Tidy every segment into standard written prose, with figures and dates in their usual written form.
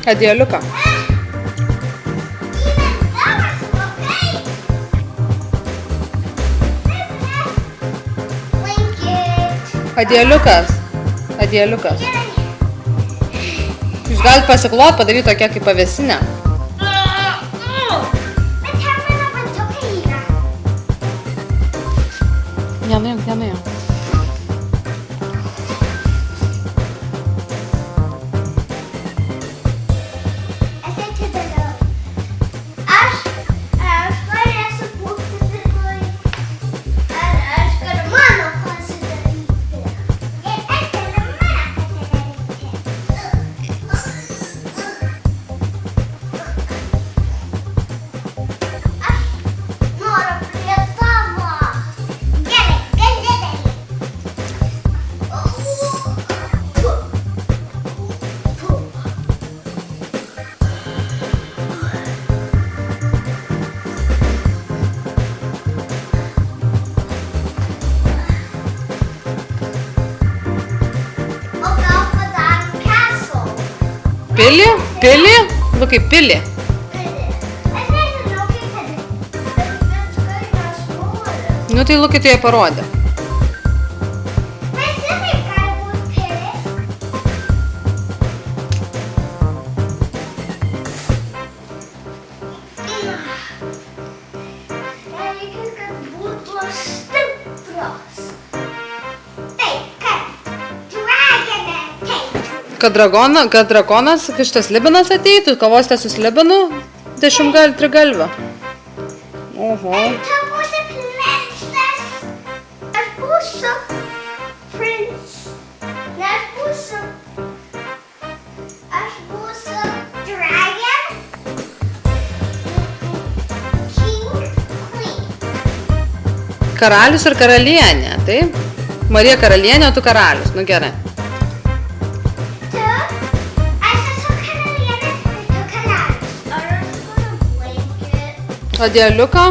Adieliuką. Adieliukas. Adieliukas. Jūs galite pasiklot, padaryti tokią kaip pavėsinę. Nenuimk. Pilį? Nu kaip pilį. Nu tai Lukai tai parodė. Kad drakonas, šitas slibinas ateitų, kavosite su slibinu, 10 trigalvę. Oho. Tu būsi princess. Aš būsiu prince. Aš būsiu dragon. King, queen. Karalius ir karalienė, taip? Marija karalienė, o tu karalius, nu gerai. Adieliuką.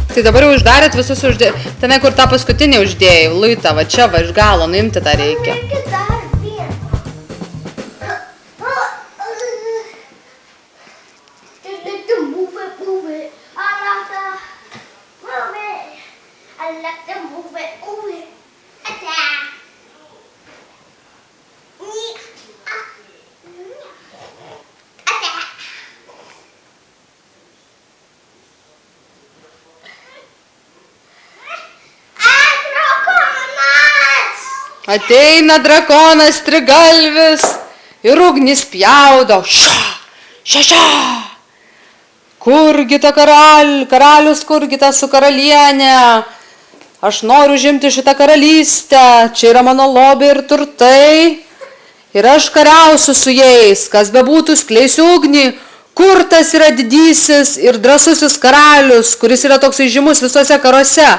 Tai dabar jau uždarėt visus tenai, kur tą paskutinį uždėjai, luitą, va čia, va iš galo, nuimti tą reikia. Ateina drakonas trigalvis ir ugnį spjaudo. Ša. Kurgi ta karalius, kurgi ta su karalienė? Aš noriu užimti šitą karalystę, čia yra mano lobiai ir turtai. Ir aš kariausiu su jais, kas bebūtų skleisiu ugnį. Kur tas yra didysis ir drąsusis karalius, kuris yra toks žymus visuose karuose?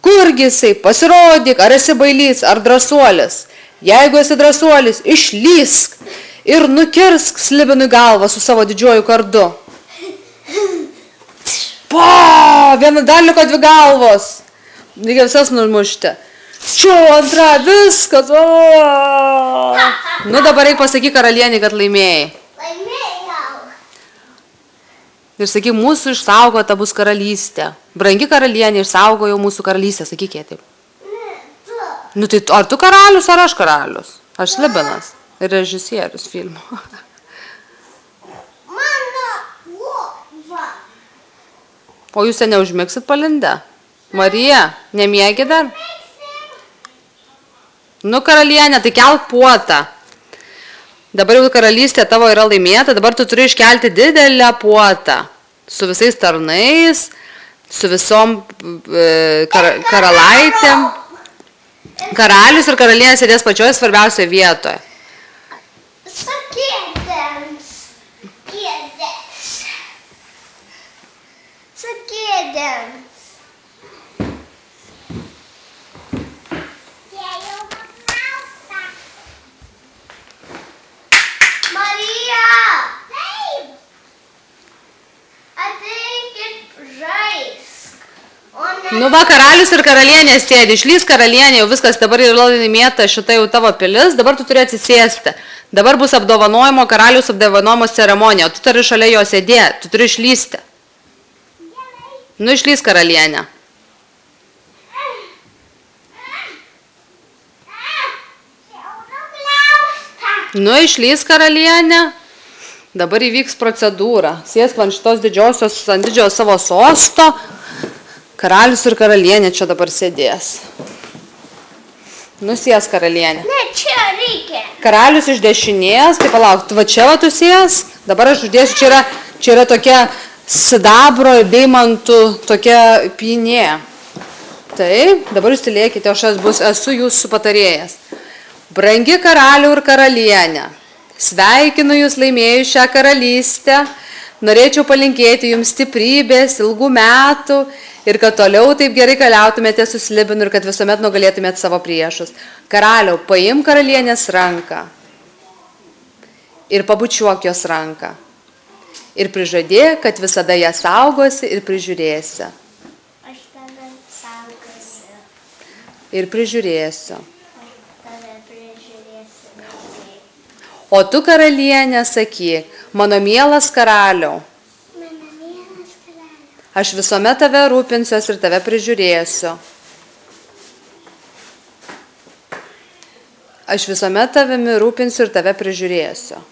Kurgi jisai, pasirodyk, ar esi bailys, ar drąsuolis. Jeigu esi drąsuolis, išlysk ir nukirsk slibinui galvą su savo didžiuoju kardu. Dar liko 2 galvos. Reikia visas numušti. Antra, viskas. Nu dabar reik pasakyk karalienį, kad laimėjai. Ir sakyk, mūsų išsaugota bus karalystė. Brangi karalienė išsaugojo mūsų karalystę, sakyk jie taip. Ne, tu. Nu tai ar tu karalius, ar aš karalius? Aš Slibinas ir režisierius filmo. Mano lova. O jūs neužmigsit palindę? Marija, nemiegi dar? Nu, karalienė, tai kelk puotą. Dabar jau karalystė tavo yra laimėta, dabar tu turi iškelti didelę puotą. Su visais tarnais, su visom karalaitėm. Karalius ir karalienė sėdės pačioje svarbiausioje vietoje. Su kėdėms. Kėdės. Su kėdėms. Marija! Taip! Ateikit žaisk. Nu va, karalius ir karalienė sėdi, išlys karalienė, jau viskas dabar yra laimėta, šita jau tavo pilis, dabar tu turi atsisėsti. Dabar bus apdovanojimo, karalius apdovanojimo ceremonija, o tu turi šalia jo sėdėti, tu turi išlysti. Nu, išlys karalienė. Nu, išlys karalienė. Dabar įvyks procedūra. Sėsk ant šitos ant didžiojo savo sosto. Karalius ir karalienė čia dabar sėdės. Nusės karalienė. Ne, čia reikia. Karalius iš dešinės, tai palauk, va čia va tu sės. Dabar aš uždėsiu, čia yra tokia sidabro ir deimantų tokia pynė. Taip, dabar jūs tylėkite, aš esu jūsų patarėjas. Brangi karalių ir karalienė, sveikinu jūs laimėjus šią karalystę, norėčiau palinkėti jums stiprybės, ilgų metų ir kad toliau taip gerai keliautumėte su Slibinu ir kad visuomet nugalėtumėte savo priešus. Karaliau, paim karalienės ranką ir pabučiuok jos ranką ir prižadėk, kad visada ją saugosi ir prižiūrėsi. Aš tave saugosiu. Ir prižiūrėsiu. O tu, karalienė, sakyk, mano mielas karaliau, Mano mielas karaliau. aš visuomet tave rūpinsiuos ir tave prižiūrėsiu. Aš visuomet tavimi rūpinsiu ir tave prižiūrėsiu.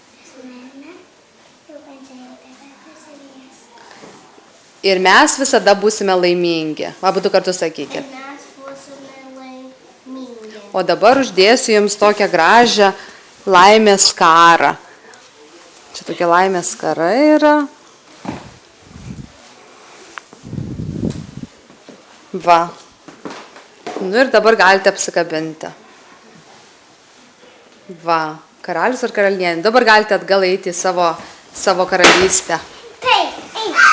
Ir mes visada būsime laimingi. Abu du kartus sakykit. Mes būsime laimingi. O dabar uždėsiu jums tokią gražią laimės skarą. Čia tokia laimės skara yra. Va. Nu ir dabar galite apsikabinti. Va. Karalius ir karalienė. Dabar galite atgal eiti į savo karalystę. Taip, eik.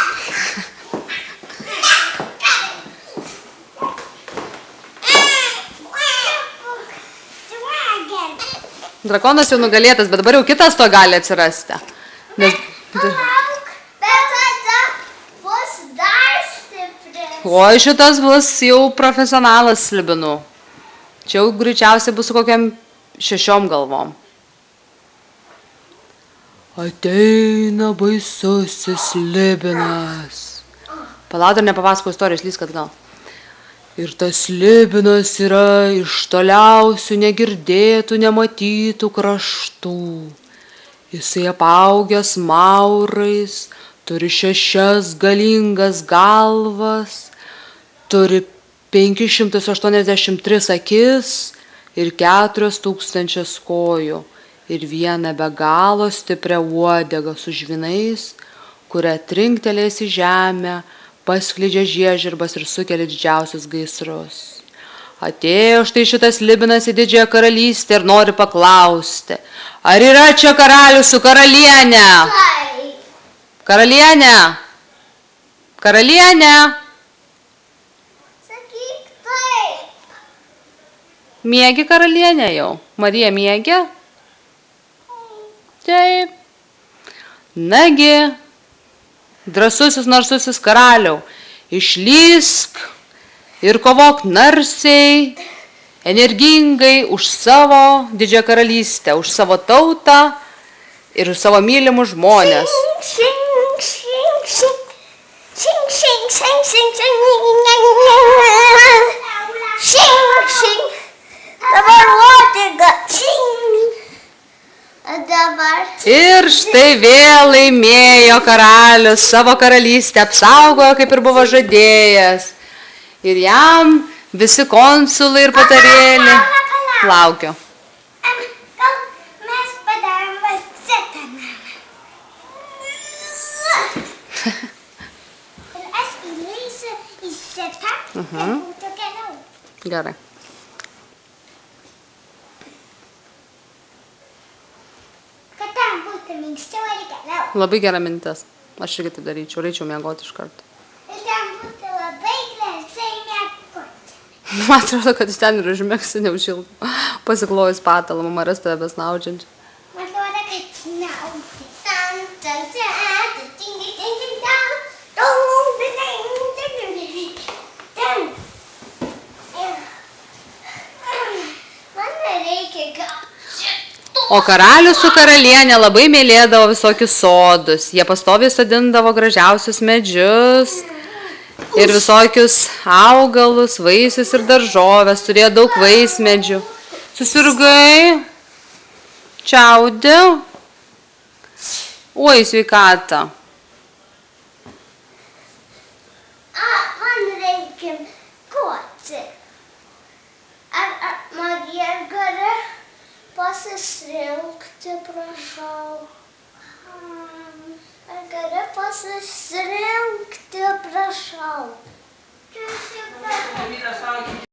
Drakonas jau nugalėtas, bet dabar jau kitas to gali atsirasti. Nes... Palauk, bet tada bus dar stipresnis. Oi, šitas bus jau profesionalas Slibinų. Čia jau greičiausiai bus su kokiam 6 galvom. Ateina baisusis Slibinas. Palauk, dar nepapasakau istorijos, lysk atgal. Ir tas Slibinas yra iš toliausių, negirdėtų, nematytų kraštų. Jisai apaugęs maurais, turi 6 galingas galvas, turi 583 akis ir 4000 kojų ir vieną be galo stiprią uodegą su žvynais, kurią trinktelės į žemę, paskleidžia žiežirbas ir sukelia didžiausius gaisrus. Atėjo štai šitas Slibinas į didžiąją karalystę ir nori paklausti, ar yra čia karalius su karalienė? Taip. Karalienė? Karalienė? Sakyk taip. Miegi karalienė jau? Marija miegi? Taip. Nagi, drąsusis narsusis karaliau, išlysk ir kovok narsiai, energingai už savo didžiąją karalystę, už savo tautą ir už savo mylimus žmonės. Šing, šing, šing. Šing, šing, šing, šing, šing. Šing, šing. Ir štai vėl laimėjo karalius, savo karalystę apsaugojo, kaip ir buvo žadėjęs. Ir jam visi konsulai ir patarėliai. Laukiu. Gal mes padarėm vazetą. Ir aš įleisiu į šitą, kad būtų geriau. Gerai. Kad ten būtų minkščiau ir geriau. Labai gera mintis. Aš irgi taip daryčiau, reičiau miegoti iš karto. Ir ten būtų labai gražiai miegoti. Man atrodo, kad iš ten ir užmėgsi neužilgo. Pasiklojus patalą, mama ras tave besnaudžiančią. Man atrodo, kad snaudė. Tan, tan, tan, ting, ting, ting, ting, tan. Tung, ting, ting, ting, ting, ting. Man nereikia gal. O karalius su karalienė labai mylėdavo visokius sodus. Jie pastoviai sodindavo gražiausius medžius ir visokius augalus, vaisius ir daržoves. Turėjo daug vaismedžių. Susirgai? Čiaudi? Oi, sveikata. Man reikia koti. Ar Marija gali pasisrinkti, prašau? Ar gali pasisrinkti, prašau?